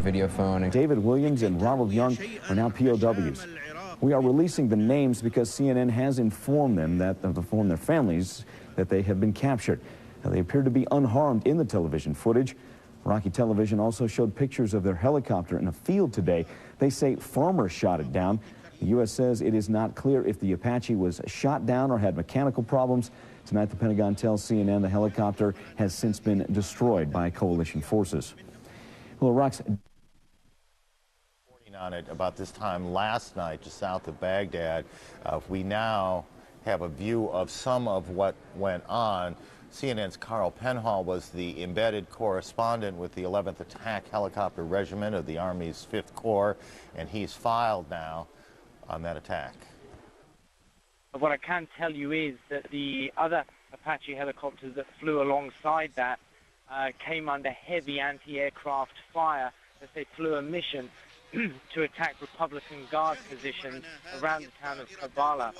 video phone. David Williams and Ronald Young are now POWs. We are releasing the names because CNN has informed them informed their families that they have been captured. Now, they appear to be unharmed in the television footage. Iraqi television also showed pictures of their helicopter in a field today. They say farmers shot it down. The U.S. says it is not clear if the Apache was shot down or had mechanical problems. Tonight, the Pentagon tells CNN the helicopter has since been destroyed by coalition forces. Well, Iraq's on it about this time last night, just south of Baghdad. We now have a view of some of what went on. CNN's Carl Penhall was the embedded correspondent with the 11th Attack Helicopter Regiment of the Army's 5th Corps, and he's filed now on that attack. What I can tell you is that the other Apache helicopters that flew alongside that came under heavy anti-aircraft fire as they flew a mission to attack Republican Guard positions around the town of Karbala.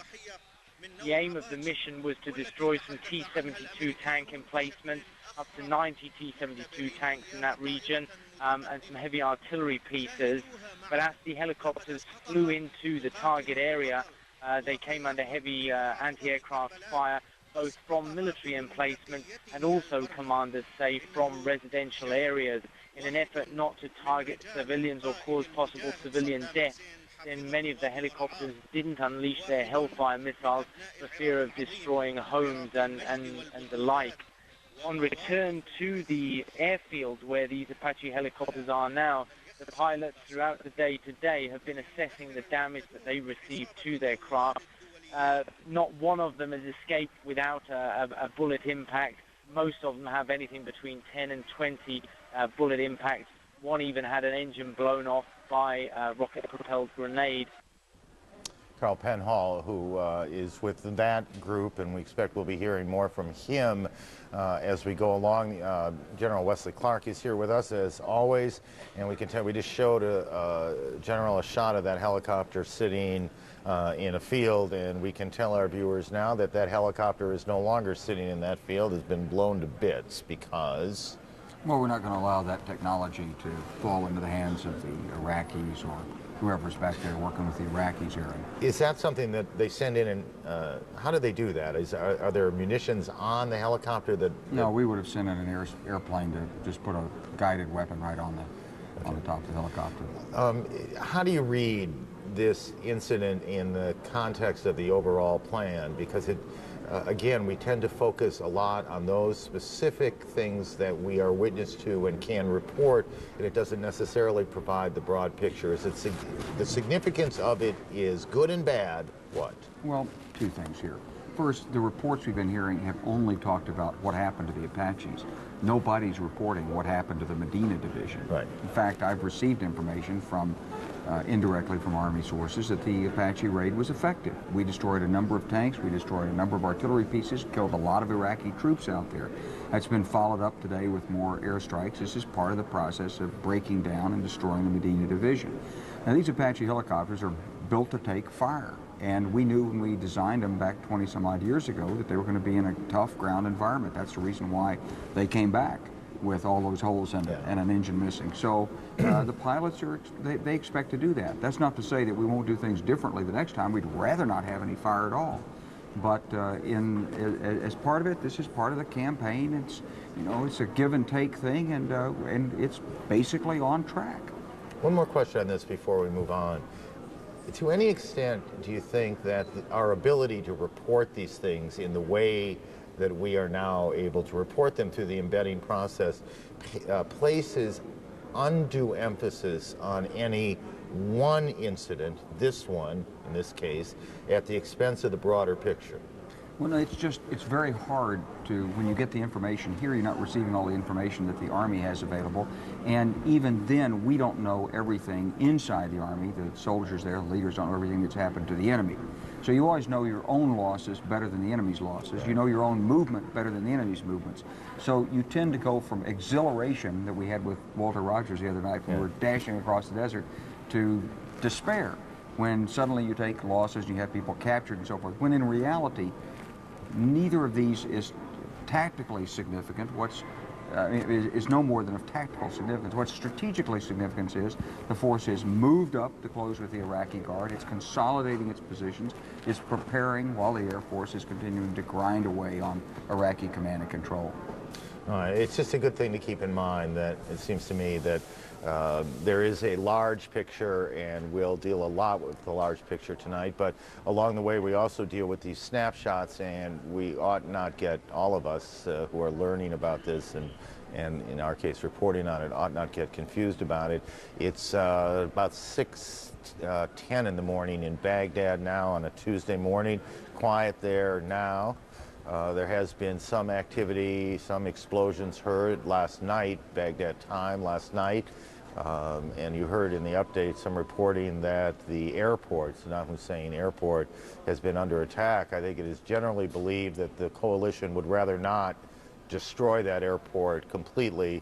The aim of the mission was to destroy some T-72 tank emplacements, up to 90 T-72 tanks in that region, and some heavy artillery pieces. But as the helicopters flew into the target area, they came under heavy anti-aircraft fire, both from military emplacements and also, commanders say, from residential areas, in an effort not to target civilians or cause possible civilian death. Then many of the helicopters didn't unleash their Hellfire missiles for fear of destroying homes and the like. On return to the airfield where these Apache helicopters are now, the pilots throughout the day today have been assessing the damage that they received to their craft. Not one of them has escaped without a bullet impact. Most of them have anything between 10 and 20 bullet impacts. One even had an engine blown off by a rocket-propelled grenade. Carl Penhall, who is with that group, and we expect we'll be hearing more from him as we go along. General Wesley Clark is here with us as always, and we can tell we just showed General a shot of that helicopter sitting in a field, and we can tell our viewers now that that helicopter is no longer sitting in that field, has been blown to bits because... Well, we're not going to allow that technology to fall into the hands of the Iraqis or whoever's back there working with the Iraqis here. Is that something that they send in, and how do they do that? Are there munitions on the helicopter that... No, we would have sent in an airplane to just put a guided weapon right on the top of the helicopter. How do you read this incident in the context of the overall plan? Because again, we tend to focus a lot on those specific things that we are witness to and can report, and it doesn't necessarily provide the broad picture. The significance of it is good and bad. What? Well, two things here. First, the reports we've been hearing have only talked about what happened to the Apaches. Nobody's reporting what happened to the Medina division. Right. In fact, I've received information from indirectly from Army sources that the Apache raid was effective. We destroyed a number of tanks, we destroyed a number of artillery pieces, killed a lot of Iraqi troops out there. That's been followed up today with more airstrikes. This is part of the process of breaking down and destroying the Medina division. Now, these Apache helicopters are built to take fire, and we knew when we designed them back 20 some odd years ago that they were going to be in a tough ground environment. That's the reason why they came back with all those holes in it and an engine missing. So the pilots they expect to do that. That's not to say that we won't do things differently the next time. We'd rather not have any fire at all. But as part of it, this is part of the campaign. It's it's a give and take thing, and it's basically on track. One more question on this before we move on. To any extent, do you think that our ability to report these things in the way that we are now able to report them through the embedding process places undue emphasis on any one incident, this one in this case, at the expense of the broader picture? Well, it's very hard to, when you get the information here, you're not receiving all the information that the Army has available. And even then, we don't know everything inside the Army. The soldiers there, the leaders don't know everything that's happened to the enemy. So you always know your own losses better than the enemy's losses. You know your own movement better than the enemy's movements. So you tend to go from exhilaration that we had with Walter Rogers the other night when we were dashing across the desert to despair when suddenly you take losses and you have people captured and so forth, when in reality, neither of these is tactically significant. What's is no more than of tactical significance. What's strategically significant is the force has moved up to close with the Iraqi Guard. It's consolidating its positions. It's preparing while the Air Force is continuing to grind away on Iraqi command and control. It's just a good thing to keep in mind that it seems to me that there is a large picture, and we'll deal a lot with the large picture tonight, but along the way we also deal with these snapshots, and we ought not get, all of us who are learning about this and in our case reporting on it, ought not get confused about it. It's about 6:10 in the morning in Baghdad now on a Tuesday morning. Quiet there now. There has been some activity, some explosions heard last night, Baghdad time last night. And you heard in the update some reporting that the airport, Saddam Hussein Airport, has been under attack. I think it is generally believed that the coalition would rather not destroy that airport completely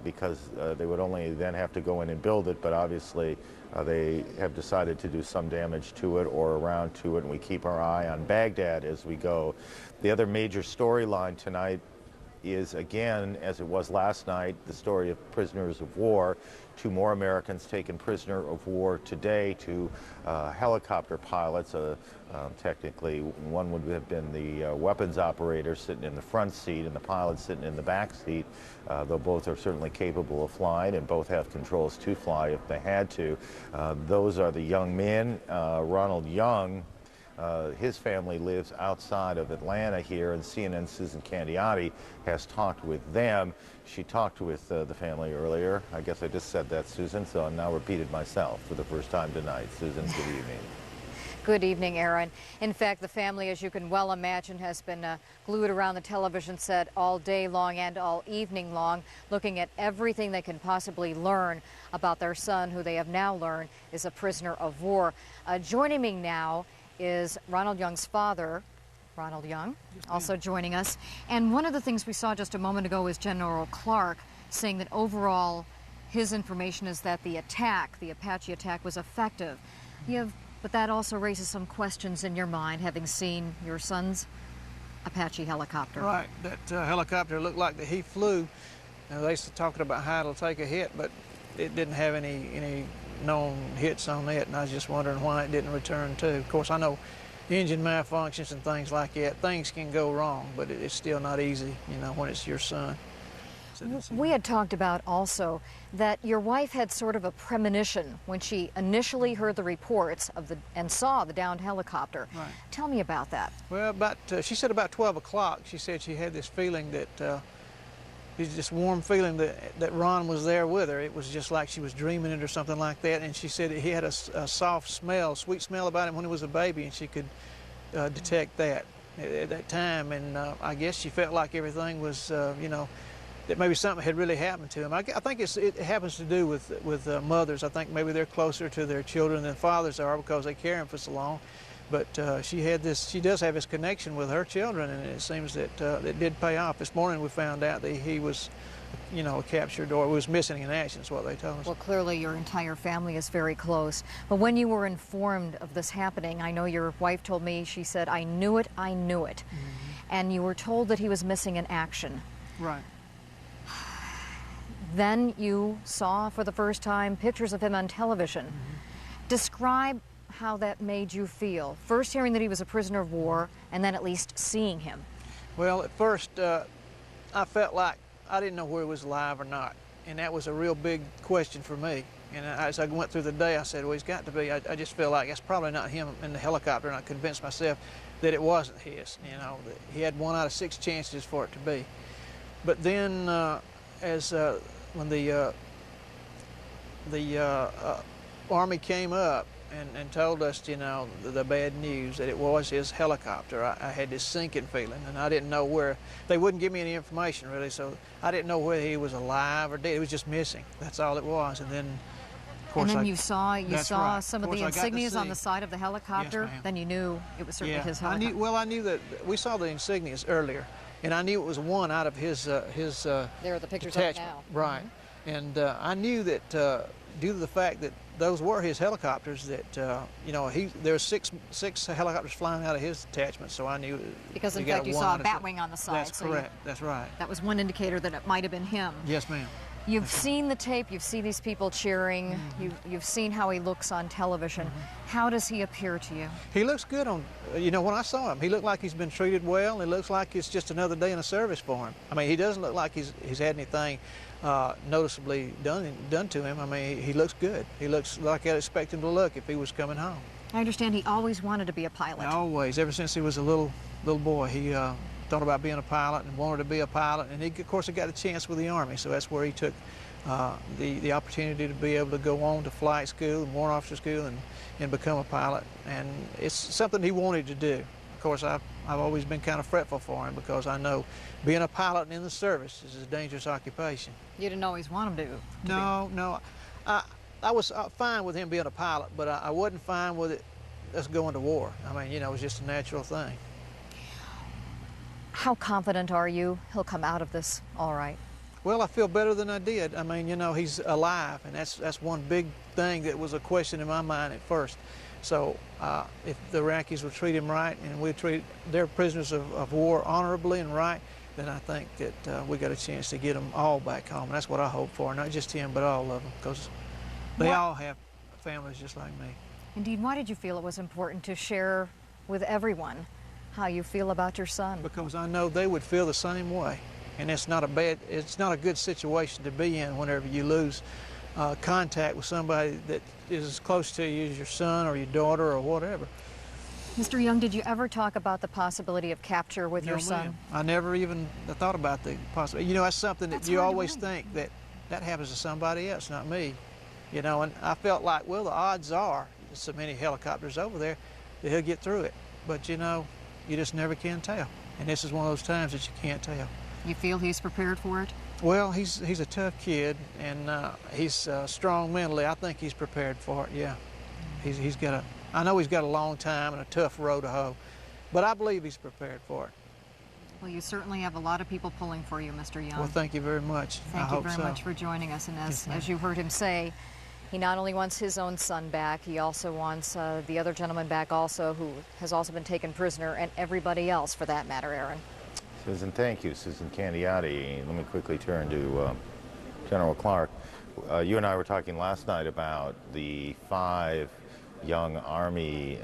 because they would only then have to go in and build it, but obviously they have decided to do some damage to it or around to it, and we keep our eye on Baghdad as we go. The other major storyline tonight is, again, as it was last night, the story of prisoners of war. 2 more Americans taken prisoner of war today, 2 helicopter pilots. Technically, one would have been the weapons operator sitting in the front seat and the pilot sitting in the back seat, though both are certainly capable of flying and both have controls to fly if they had to. Those are the young men. Ronald Young, his family lives outside of Atlanta here, and CNN's Susan Candiotti has talked with them. She talked with the family earlier. I guess I just said that, Susan, so I'm now repeated myself for the first time tonight. Susan, good evening. Good evening, Aaron. In fact, the family, as you can well imagine, has been glued around the television set all day long and all evening long, looking at everything they can possibly learn about their son, who they have now learned is a prisoner of war. Joining me now is Ronald Young's father, Ronald Young, also joining us. And one of the things we saw just a moment ago is General Clark saying that overall his information is that the attack, the Apache attack, was effective. But that also raises some questions in your mind, having seen your son's Apache helicopter. Right, that helicopter looked like that he flew. They talking about how it'll take a hit, but it didn't have any known hits on it, and I was just wondering why it didn't return too. Of course, I know engine malfunctions and things like that, things can go wrong, but it's still not easy, you know, when it's your son. We had talked about also that your wife had sort of a premonition when she initially heard the reports of and saw the downed helicopter. Right. Tell me about that. Well, she said about 12 o'clock, she said she had this feeling that, this warm feeling that Ron was there with her. It was just like she was dreaming it or something like that, and she said he had a soft smell, sweet smell about him when he was a baby, and she could detect that at that time, and I guess she felt like everything was, you know, that maybe something had really happened to him. I think it happens to do with mothers. I think maybe they're closer to their children than fathers are because they carry them for so long. But she does have this connection with her children, and it seems that it did pay off. This morning we found out that he was, you know, captured or was missing in action, is what they told us. Well, clearly your entire family is very close. But when you were informed of this happening, I know your wife told me, she said, I knew it. Mm-hmm. And you were told that he was missing in action. Right. Then you saw for the first time pictures of him on television. Mm-hmm. Describe how that made you feel. First hearing that he was a prisoner of war, and then at least seeing him. Well, at first, I felt like I didn't know where he was alive or not, and that was a real big question for me. And as I went through the day, I said, well, he's got to be. I just feel like it's probably not him in the helicopter, and I convinced myself that it wasn't his. You know, that he had 1 out of 6 chances for it to be. But then, when the Army came up and told us, you know, the bad news that it was his helicopter, I had this sinking feeling, and I didn't know where. They wouldn't give me any information really, so I didn't know whether he was alive or dead. He was just missing. That's all it was. And then, of course, and then you saw right. some of the insignias on the side of the helicopter. Yes, then you knew it was certainly his helicopter. I knew that we saw the insignias earlier, and I knew it was one out of his. There are the pictures detachment. of it now. Right. Mm-hmm. And I knew that due to the fact that those were his helicopters, that you know, there were six helicopters flying out of his detachment, so I knew. Because in fact you saw a bat wing on the side. That's correct. That's right. That was one indicator that it might have been him. Yes, ma'am. You've seen the tape, you've seen these people cheering, you've seen how he looks on television. How does he appear to you? He looks good on, you know, when I saw him, he looked like he's been treated well. It looks like it's just another day in the service for him. I mean, he doesn't look like he's had anything noticeably done to him. I mean, he looks good. He looks like I'd expect him to look if he was coming home. I understand he always wanted to be a pilot. Always, ever since he was a little boy, he thought about being a pilot and wanted to be a pilot, and he, of course, got a chance with the Army, so that's where he took the opportunity to be able to go on to flight school and warrant officer school and become a pilot, and it's something he wanted to do. Of course, I've always been kind of fretful for him because I know being a pilot and in the service is a dangerous occupation. You didn't always want him to No. I was fine with him being a pilot, but I wasn't fine with us going to war. I mean, you know, it was just a natural thing. How confident are you he'll come out of this all right? Well, I feel better than I did. I mean, you know, he's alive, and that's one big thing that was a question in my mind at first. So if the Iraqis would treat him right and we treat their prisoners of war honorably and right, then I think that we got a chance to get them all back home. And that's what I hope for, not just him, but all of them, because they all have families just like me. Indeed, why did you feel it was important to share with everyone how you feel about your son? Because I know they would feel the same way. And it's not a good situation to be in whenever you lose contact with somebody that is as close to you as your son or your daughter or whatever. Mr. Young, did you ever talk about the possibility of capture with your son? Ma'am. I never even thought about the possibility. You know, that's something that you always think that happens to somebody else, not me. You know, and I felt like, well, the odds are, there's so many helicopters over there, that he'll get through it. But, you know, you just never can tell. And this is one of those times that you can't tell. You feel he's prepared for it? Well, he's a tough kid, and he's strong mentally. I think he's prepared for it, yeah. I know he's got a long time and a tough road to hoe, but I believe he's prepared for it. Well, you certainly have a lot of people pulling for you, Mr. Young. Well, thank you very much. Thank you very much for joining us. And as you heard him say, he not only wants his own son back, he also wants the other gentleman back also, who has also been taken prisoner, and everybody else for that matter, Aaron. Susan, thank you. Susan Candiotti. Let me quickly turn to General Clark. You and I were talking last night about the 5 young Army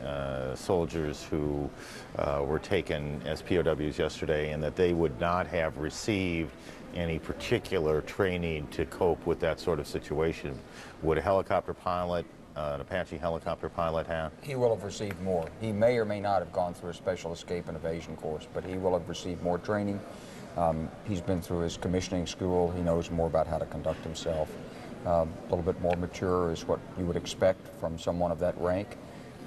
soldiers who were taken as POWs yesterday, and that they would not have received any particular training to cope with that sort of situation. Would a helicopter pilot, an Apache helicopter pilot, have? He will have received more. He may or may not have gone through a special escape and evasion course, but he will have received more training. He's been through his commissioning school. He knows more about how to conduct himself. A little bit more mature is what you would expect from someone of that rank,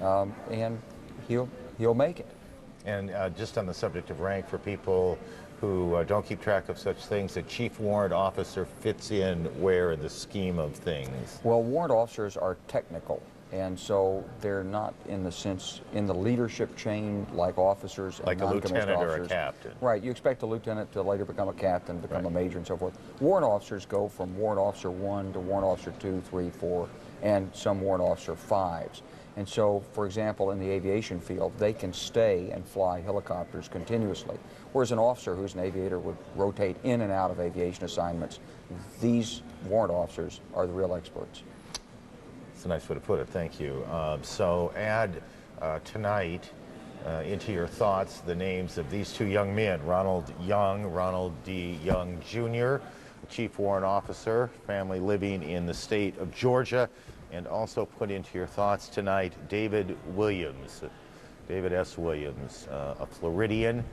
and he'll make it. And just on the subject of rank, for people who don't keep track of such things, a chief warrant officer fits in where in the scheme of things? Well, warrant officers are technical, and so they're not in the leadership chain like officers and like a lieutenant officers. or a captain. Right, you expect a lieutenant to later become a captain, become a major and so forth. Warrant officers go from warrant officer 1 to warrant officer 2, 3, 4, and some warrant officer 5s. And so, for example, in the aviation field, they can stay and fly helicopters continuously, whereas an officer who's an aviator would rotate in and out of aviation assignments. These warrant officers are the real experts. That's a nice way to put it, thank you. So add tonight into your thoughts the names of these 2 young men, Ronald D. Young Jr., Chief Warrant Officer, family living in the state of Georgia, and also put into your thoughts tonight David Williams, David S. Williams, a Floridian.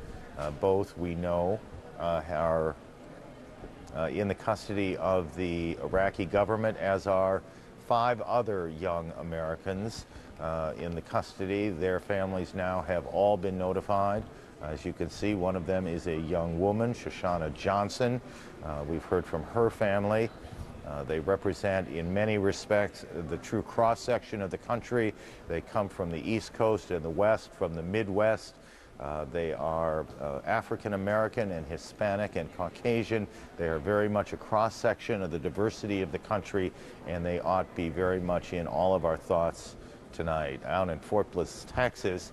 Both, we know, are in the custody of the Iraqi government, as are 5 other young Americans in the custody. Their families now have all been notified. As you can see, one of them is a young woman, Shoshana Johnson. We've heard from her family. They represent, in many respects, the true cross-section of the country. They come from the East Coast and the West, from the Midwest. They are African American and Hispanic and Caucasian. They are very much a cross-section of the diversity of the country, and they ought to be very much in all of our thoughts tonight. Out in Fort Bliss, Texas,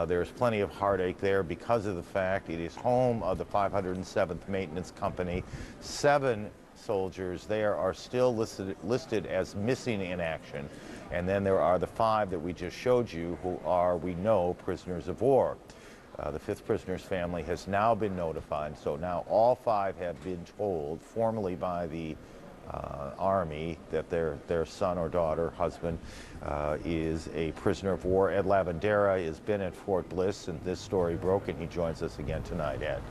there's plenty of heartache there because of the fact it is home of the 507th Maintenance Company. 7 soldiers there are still listed as missing in action, and then there are the 5 that we just showed you who are, we know, prisoners of war. The 5th prisoner's family has now been notified, so now all 5 have been told formally by the Army that their son or daughter, husband, is a prisoner of war. Ed Lavandera has been at Fort Bliss, and this story broke, and he joins us again tonight. Ed.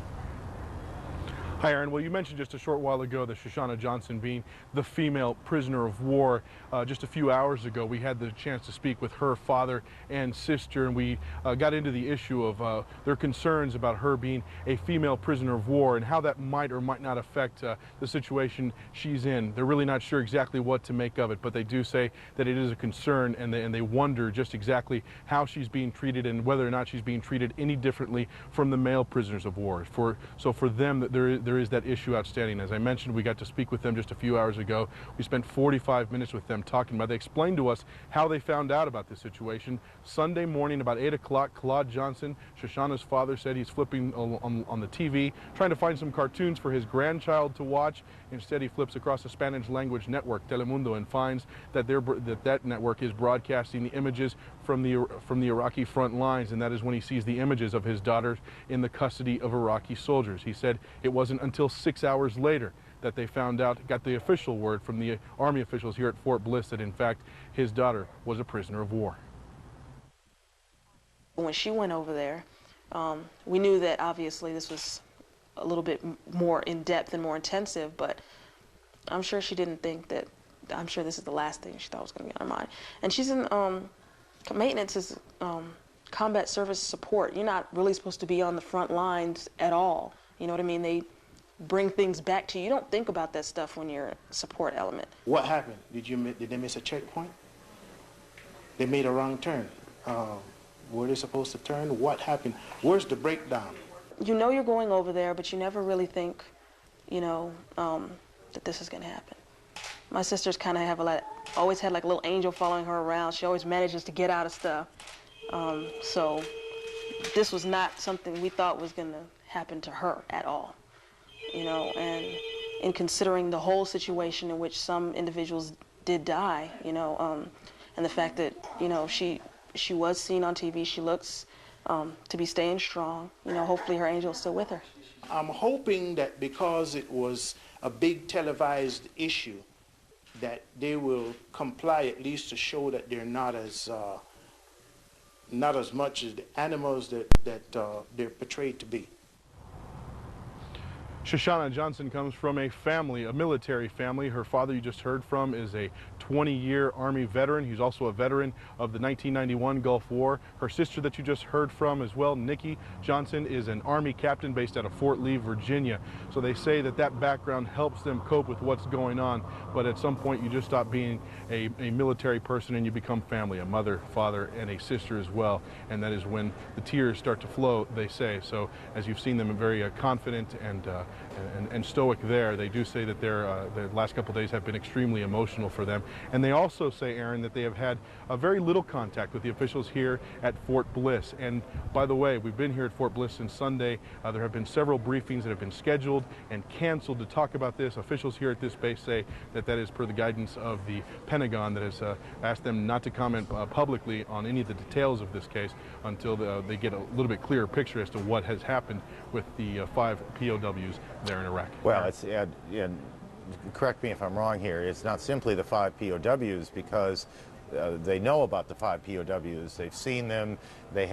Hi, Aaron. Well, you mentioned just a short while ago that Shoshana Johnson being the female prisoner of war. Just a few hours ago, we had the chance to speak with her father and sister, and we got into the issue of their concerns about her being a female prisoner of war and how that might or might not affect the situation she's in. They're really not sure exactly what to make of it, but they do say that it is a concern, and they wonder just exactly how she's being treated and whether or not she's being treated any differently from the male prisoners of war. So for them, there is that issue outstanding. As I mentioned, we got to speak with them just a few hours ago. We spent 45 minutes with them talking about it. They explained to us how they found out about this situation. Sunday morning, about 8 o'clock, Claude Johnson, Shoshana's father, said he's flipping on the TV, trying to find some cartoons for his grandchild to watch. Instead, he flips across the Spanish language network, Telemundo, and finds that that network is broadcasting the images from the Iraqi front lines, and that is when he sees the images of his daughter in the custody of Iraqi soldiers. He said it wasn't until 6 hours later that they found out, got the official word from the Army officials here at Fort Bliss that in fact his daughter was a prisoner of war. When she went over there, we knew that obviously this was a little bit more in-depth and more intensive, but I'm sure she didn't think that, I'm sure this is the last thing she thought was going to be on her mind. And she's in, maintenance is combat service support. You're not really supposed to be on the front lines at all. You know what I mean? They bring things back to you. You don't think about that stuff when you're a support element. What happened? Did they miss a checkpoint? They made a wrong turn. Were they supposed to turn? What happened? Where's the breakdown? You know you're going over there, but you never really think, you know, that this is going to happen. My sisters kind of have always had like a little angel following her around. She always manages to get out of stuff. So this was not something we thought was going to happen to her at all. You know, and in considering the whole situation in which some individuals did die, you know, and the fact that, you know, she was seen on TV, she looks to be staying strong. You know, hopefully her angel is still with her. I'm hoping that because it was a big televised issue, that they will comply at least to show that they're not as much as the animals that they're portrayed to be. Shoshana Johnson comes from a family, a military family. Her father you just heard from is a 20-year Army veteran. He's also a veteran of the 1991 Gulf War. Her sister that you just heard from as well, Nikki Johnson, is an Army captain based out of Fort Lee, Virginia. So they say that that background helps them cope with what's going on. But at some point you just stop being a military person and you become family, a mother, father, and a sister as well. And that is when the tears start to flow, they say. So as you've seen them very confident and stoic there, they do say that the last couple of days have been extremely emotional for them. And they also say, Aaron, that they have had very little contact with the officials here at Fort Bliss. And by the way, we've been here at Fort Bliss since Sunday. There have been several briefings that have been scheduled and canceled to talk about this. Officials here at this base say that that is per the guidance of the Pentagon that has asked them not to comment publicly on any of the details of this case until they get a little bit clearer picture as to what has happened with the 5 POWs there in Iraq. Well, it's, and correct me if I'm wrong here, it's not simply the 5 POWs because they know about the 5 POWs. They've seen them. They've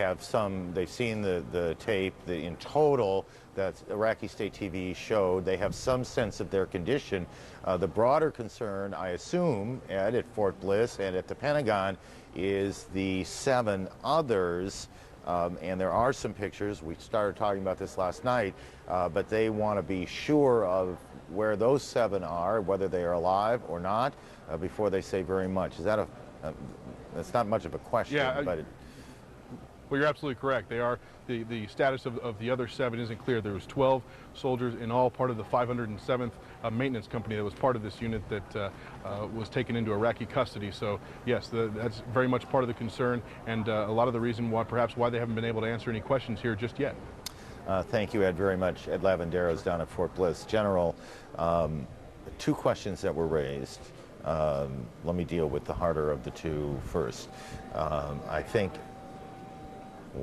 seen the tape. In total, that Iraqi State TV showed, they have some sense of their condition. The broader concern, I assume, Ed, at Fort Bliss and at the Pentagon is the 7 others. And there are some pictures. We started talking about this last night, but they want to be sure of where those 7 are, whether they are alive or not, before they say very much. Is that that's not much of a question, yeah, but Well, you're absolutely correct. They are, the status of the other 7 isn't clear. There was 12 soldiers in all, part of the 507th maintenance company that was part of this unit that was taken into Iraqi custody. So yes, that's very much part of the concern, and a lot of the reason why perhaps why they haven't been able to answer any questions here just yet. Thank you, Ed, very much. Ed Lavendero's down at Fort Bliss. General, 2 questions that were raised. Let me deal with the harder of the 2 first. I think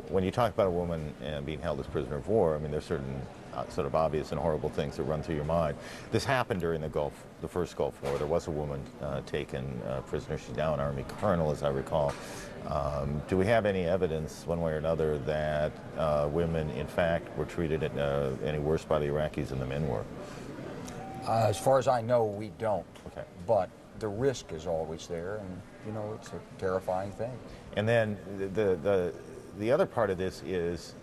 when you talk about a woman being held as prisoner of war, I mean, there's certain sort of obvious and horrible things that run through your mind. This happened during the first Gulf War. There was a woman taken prisoner. She's now an Army colonel, as I recall. Do we have any evidence, one way or another, that women, in fact, were treated any worse by the Iraqis than the men were? As far as I know, we don't. Okay. But the risk is always there, and, you know, it's a terrifying thing. And then the other part of this is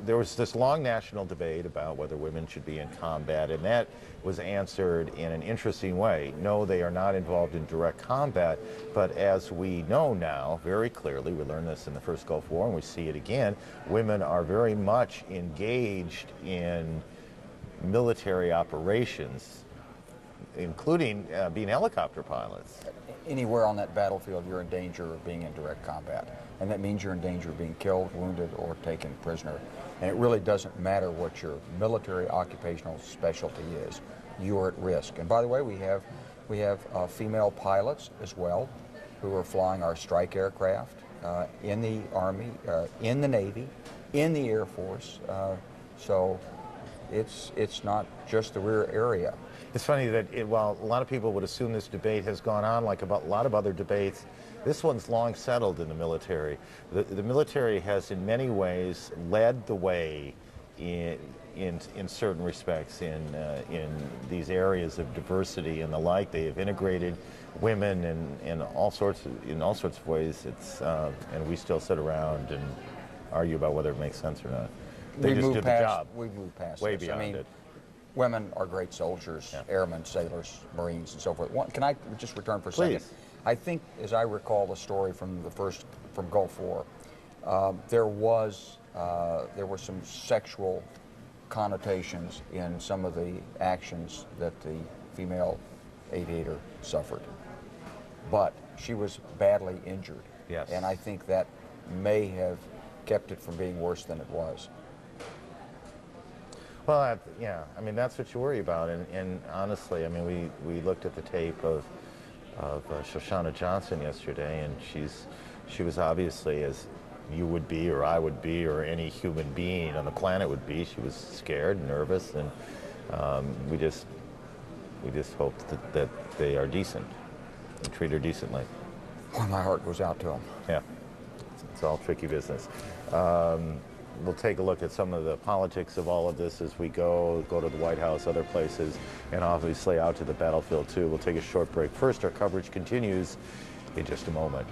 there was this long national debate about whether women should be in combat, and that was answered in an interesting way. No, they are not involved in direct combat, but as we know now very clearly, we learned this in the first Gulf War and we see it again, women are very much engaged in military operations, including being helicopter pilots. Anywhere on that battlefield, you're in danger of being in direct combat. And that means you're in danger of being killed, wounded, or taken prisoner. And it really doesn't matter what your military occupational specialty is. You are at risk. And by the way, we have female pilots as well who are flying our strike aircraft in the Army, in the Navy, in the Air Force. So it's not just the rear area. It's funny that while a lot of people would assume this debate has gone on like about a lot of other debates, this one's long settled in the military. The military has in many ways led the way in certain respects in these areas of diversity and the like. They have integrated women in all sorts of ways. And we still sit around and argue about whether it makes sense or not. They just did the job. We moved past way this. beyond it. Women are great soldiers, yeah. Airmen, sailors, Marines, and so forth. Can I just return for a Please. second? I think, as I recall the story from Gulf War, there were some sexual connotations in some of the actions that the female aviator suffered. But she was badly injured. Yes. And I think that may have kept it from being worse than it was. Well, yeah, I mean, that's what you worry about. And honestly, I mean, we looked at the tape of Shoshana Johnson yesterday, and she was obviously, as you would be or I would be or any human being on the planet would be, she was scared and nervous, and we just hope that they are decent and treat her decently. Well, my heart goes out to them. Yeah, it's all tricky business. We'll take a look at some of the politics of all of this as we go to the White House, other places, and obviously out to the battlefield too. We'll take a short break. First, our coverage continues in just a moment.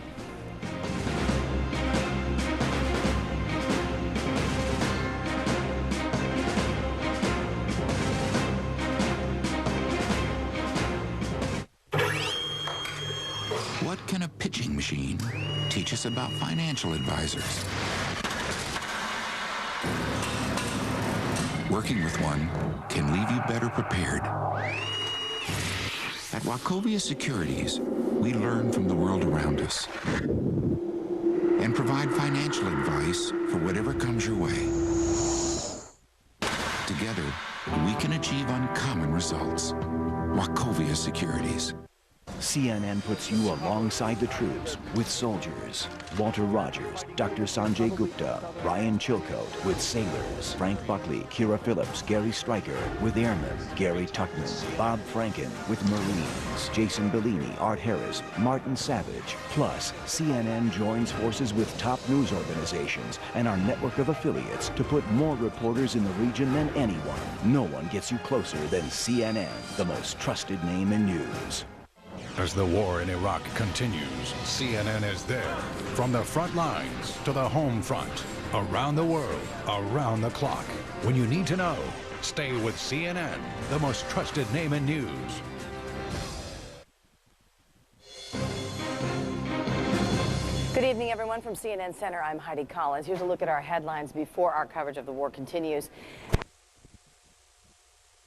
What can a pitching machine teach us about financial advisors? Working with one can leave you better prepared. At Wachovia Securities, we learn from the world around us and provide financial advice for whatever comes your way. Together, we can achieve uncommon results. Wachovia Securities. CNN puts you alongside the troops with soldiers. Walter Rogers, Dr. Sanjay Gupta, Brian Chilcote with sailors. Frank Buckley, Kira Phillips, Gary Stryker with airmen. Gary Tuckman, Bob Franken with Marines. Jason Bellini, Art Harris, Martin Savage. Plus, CNN joins forces with top news organizations and our network of affiliates to put more reporters in the region than anyone. No one gets you closer than CNN, the most trusted name in news. As the war in Iraq continues, CNN is there. From the front lines to the home front, around the world, around the clock. When you need to know, stay with CNN, the most trusted name in news. Good evening, everyone. From CNN Center, I'm Heidi Collins. Here's a look at our headlines before our coverage of the war continues.